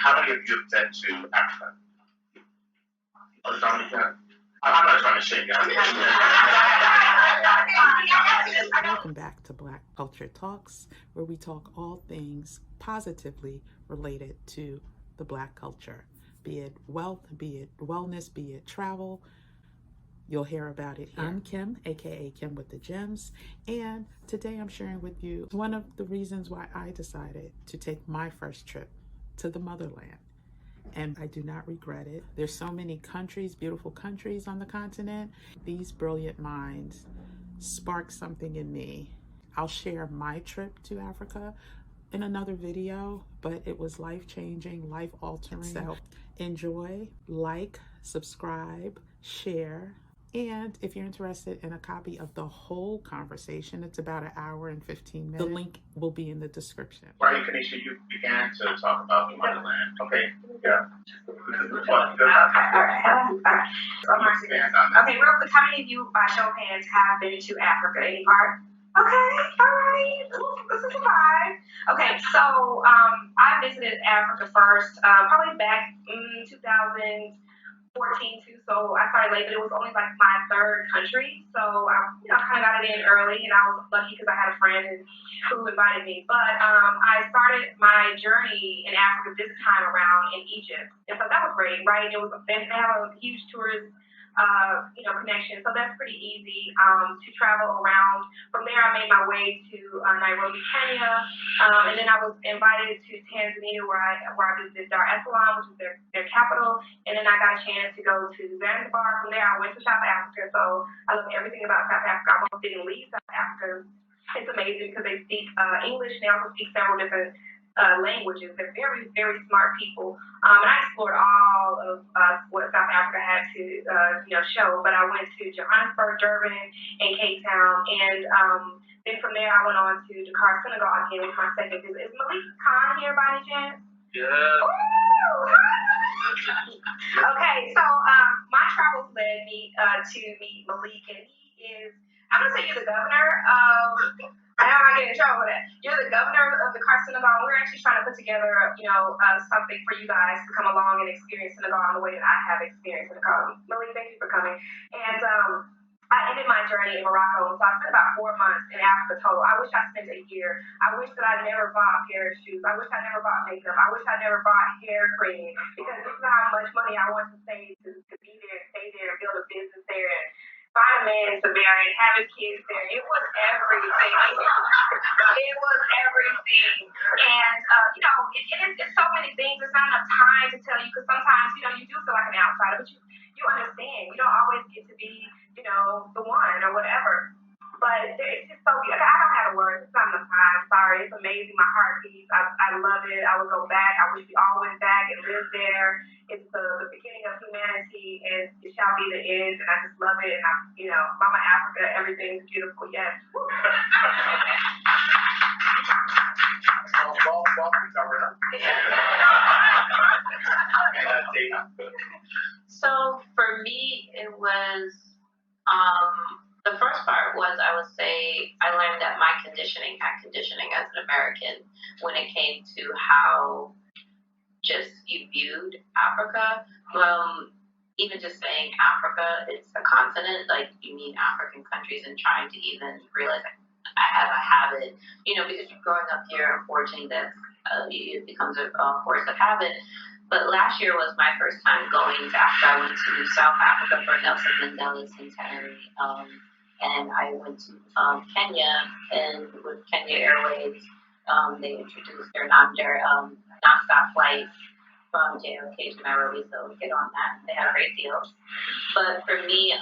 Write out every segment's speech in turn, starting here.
How many of you have been to Africa? Oh, Dominica? I'm not trying to shake you. Welcome back to Black Culture Talks, where we talk all things positively related to the Black culture, be it wealth, be it wellness, be it travel. You'll hear about it here. I'm Kim, aka Kim with the Gems, and today I'm sharing with you one of the reasons why I decided to take my first trip to the Motherland. And I do not regret it. There's so many countries, beautiful countries on the continent. These brilliant minds sparked something in me. I'll share my trip to Africa in another video, but it was life-changing, life-altering. So enjoy, like, subscribe, share. And if you're interested in a copy of the whole conversation, it's about an hour and 15 minutes. The link will be in the description. Right, Kanisha, you began to talk about the Motherland. Okay, yeah. All right. Okay, real quick, how many of you, by show of hands, have been to Africa? Any part? Okay, all right. Ooh, this is a vibe. Okay, so I visited Africa first, probably back in 2014 too. So I started late, but it was only like my third country. So I, kind of got it in early, and I was lucky because I had a friend who invited me. But I started my journey in Africa this time around in Egypt, and so that was great, right? It was they have a huge tourist connection, so that's pretty easy to travel around. From there, I made my way to Nairobi, Kenya, and then I was invited to Tanzania, where I visited Dar es Salaam, which is their capital, and then I got a chance to go to Zanzibar. From there, I went to South Africa, so I love everything about South Africa. I almost didn't leave South Africa. It's amazing because they speak English. They also speak several different languages. They're very, very smart people. And I explored all of what South Africa had to, show. But I went to Johannesburg, Durban, and Cape Town. And then from there, I went on to Dakar, Senegal. Again, with my second visit. Is Malik Khan here by any chance? Yeah. Okay, so my travels led me to meet Malik, and he is, I'm going to say you're the governor of... I know I get in trouble with that. You're the governor of the Senegal. We're actually trying to put together, something for you guys to come along and experience Senegal in the way that I have experienced Senegal. Malik, thank you for coming. And I ended my journey in Morocco, so I spent about 4 months in Africa total. I wish I spent a year. I wish that I never bought a pair of shoes. I wish I never bought makeup. I wish I never bought hair cream, because this is how much money I want to save to be there, stay there, and build a business there, and find a man to marry and have his kids there. It was everything. It was everything. And, it's so many things. There's not enough time to tell you, because sometimes, you do feel like an outsider, but you understand. You don't always get to be, the one or whatever. But it's just so good. I don't have the words. It's not enough time. Sorry. It's amazing. My heart beats. I love it. I would go back. I wish we all went back and lived there. It's the beginning of humanity, and it shall be the end. And I just love it. And Momma Africa, everything's beautiful. Yes. So for me, it was the first part was, I would say, I learned that my conditioning as an American when it came to how just you viewed Africa. Even just saying Africa, it's a continent, like you mean African countries, and trying to even realize I have a habit, because you're growing up here, unfortunately, that it becomes a force of habit. But last year was my first time going to Africa. I went to South Africa for Nelson Mandela's centenary, and I went to Kenya, and with Kenya Airways, they introduced their non-stop flight from JFK to Nairobi, so get on that. They have great deals. But for me,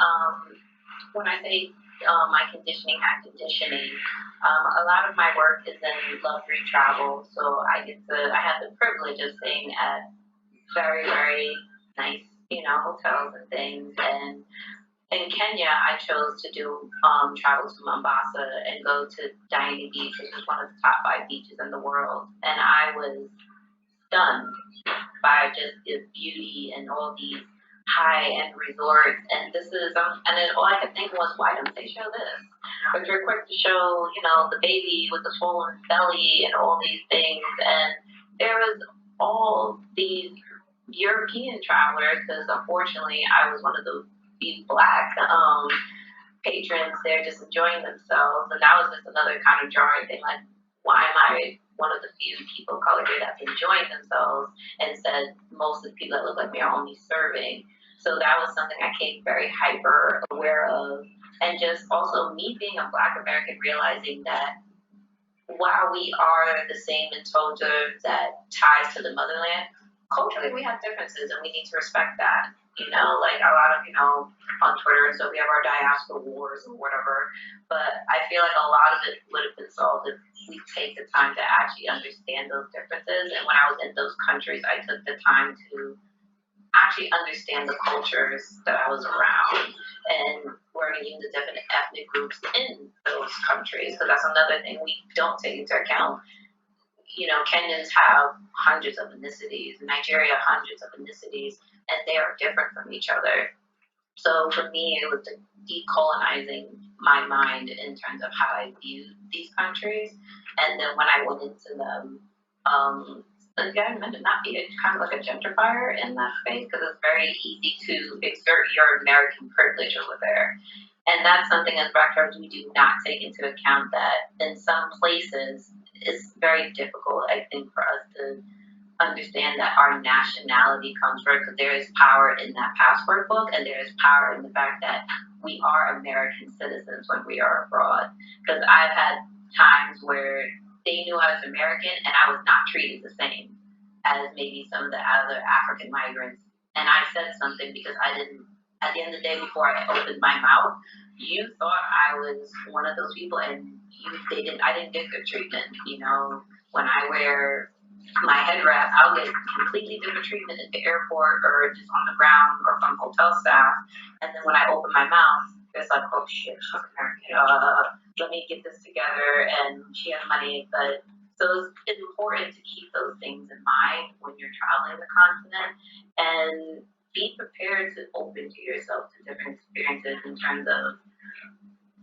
when I say my conditioning, a lot of my work is in luxury travel, so I have the privilege of staying at very, very nice, hotels and things. And in Kenya, I chose to do travel to Mombasa and go to Diani Beach, which is one of the top 5 beaches in the world. And I was stunned by just the beauty and all these high-end resorts. And this is, and then all I could think was, why don't they show this? But they're quick to show, the baby with the swollen belly and all these things. And there was all these European travelers, because unfortunately I was one of these Black patrons there just enjoying themselves, and that was just another kind of jarring thing. Like, why am I one of the few people of color here that's enjoying themselves, and said most of the people that look like me are only serving? So that was something I came very hyper aware of, and just also me being a Black American, realizing that while we are the same in culture that ties to the motherland, culturally we have differences, and we need to respect that. You know, like a lot of, on Twitter, so we have our diaspora wars or whatever, but I feel like a lot of it would have been solved if we take the time to actually understand those differences. And when I was in those countries, I took the time to actually understand the cultures that I was around and learning the different ethnic groups in those countries, because that's another thing we don't take into account. Kenyans have hundreds of ethnicities, Nigeria hundreds of ethnicities, and they are different from each other. So for me, it was decolonizing my mind in terms of how I viewed these countries. And then when I went into them, again, meant to not be kind of like a gentrifier in that space, because it's very easy to exert your American privilege over there. And that's something as Black travelers we do not take into account, that in some places it's very difficult, I think, for us to understand that our nationality comes first, because there is power in that passport book, and there is power in the fact that we are American citizens when we are abroad. Because I've had times where they knew I was American and I was not treated the same as maybe some of the other African migrants. And I said something because I didn't, at the end of the day, before I opened my mouth, you thought I was one of those people, and I didn't get good treatment. When I wear my head wrap, I'll get completely different treatment at the airport or just on the ground or from hotel staff. And then when I open my mouth, it's like, oh shit, she's American. Let me get this together, and she has money. But so it's important to keep those things in mind when you're traveling the continent, and be prepared to open to yourself to different experiences in terms of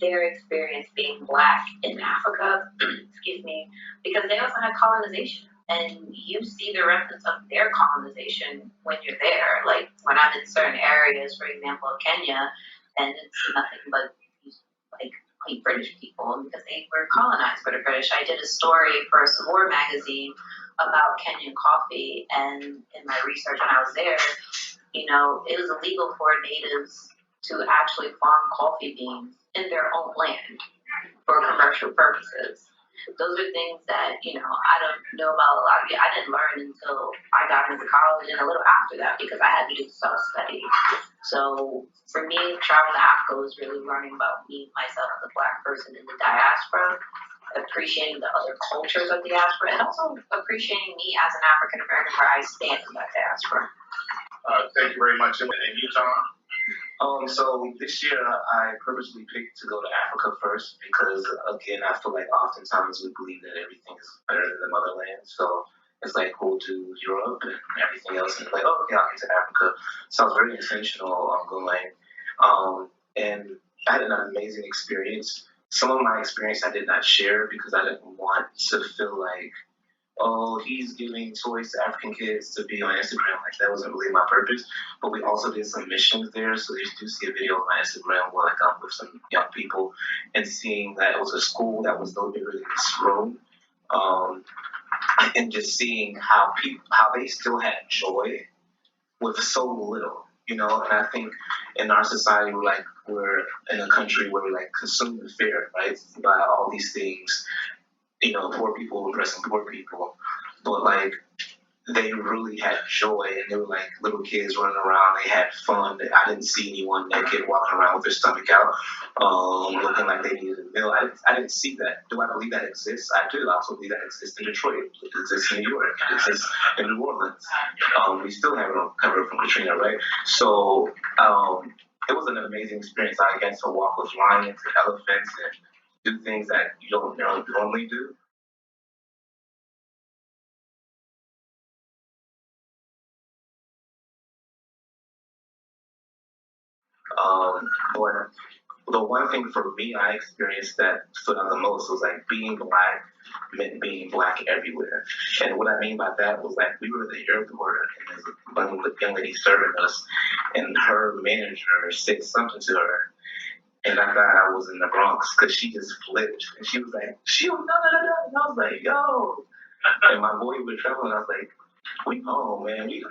their experience being Black in Africa, excuse me, because they also had colonization, and you see the remnants of their colonization when you're there. Like when I'm in certain areas, for example, Kenya, and it's nothing but like British people, because they were colonized by the British. I did a story for a Savor magazine about Kenyan coffee, and in my research when I was there, it was illegal for natives to actually farm coffee beans in their own land for commercial purposes. Those are things that, I don't know about a lot of you. I didn't learn until I got into college and a little after that, because I had to do self-study. So for me, traveling to Africa was really learning about me, myself as a Black person in the diaspora, appreciating the other cultures of the diaspora, and also appreciating me as an African American, where I stand in that diaspora. Thank you very much. And you, John? So this year I purposely picked to go to Africa first because, again, I feel like oftentimes we believe that everything is better than the motherland. So it's like, go to Europe and everything else, and like, oh, okay, I'll get to Africa. So I was very intentional on going. And I had an amazing experience. Some of my experience I did not share because I didn't want to feel like, oh, he's giving toys to African kids to be on Instagram. Like, that wasn't really my purpose. But we also did some missions there. So you do see a video on my Instagram where like I'm with some young people and seeing that it was a school that was no bigger than this room. And just seeing how they still had joy with so little, And I think in our society, we're in a country where we consume the fear, right? By all these things, poor people oppressing poor people, but they really had joy, and they were like little kids running around. They had fun. I didn't see anyone naked walking around with their stomach out, looking like they needed a meal. I didn't see that. Do I believe that exists? I do. I also believe that exists in Detroit. It exists in New York. It exists in New Orleans. We still haven't recovered from Katrina, right? So it was an amazing experience. I got to walk with lions and elephants and do things that you don't normally do. But the one thing for me I experienced that stood out the most was being Black meant being Black everywhere. And what I mean by that was like we were at the airport and there's one young lady serving us, and her manager said something to her. And I thought I was in the Bronx because she just flipped. And she was like, she was no. And I was like, yo. And my boy was traveling. I was like, we home, man. We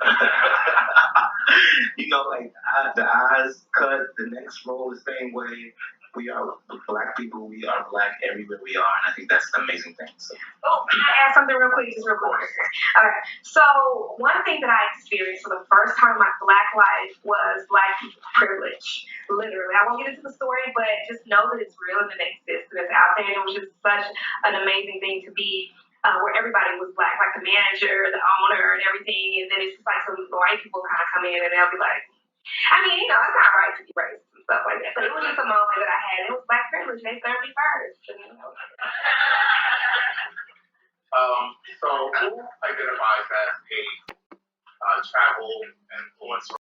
you know, like the eyes cut, the next roll the same way. We are Black people. We are Black everywhere we are. And I think that's an amazing thing. So. Oh, can I add something real quick? Just real quick. Okay. So one thing that I experienced for the first time in my Black life was Black people privilege. Literally. I won't get into the story, but just know that it's real and it exists and it's out there. And it was just such an amazing thing to be where everybody was Black, like the manager, the owner, and everything. And then it's just like some white people kind of come in and they'll be like, I mean, you know, it's not right to be racist and stuff like that. But it was just a moment that I had. It was Black privilege. They served me first. You know? So who identifies as a travel and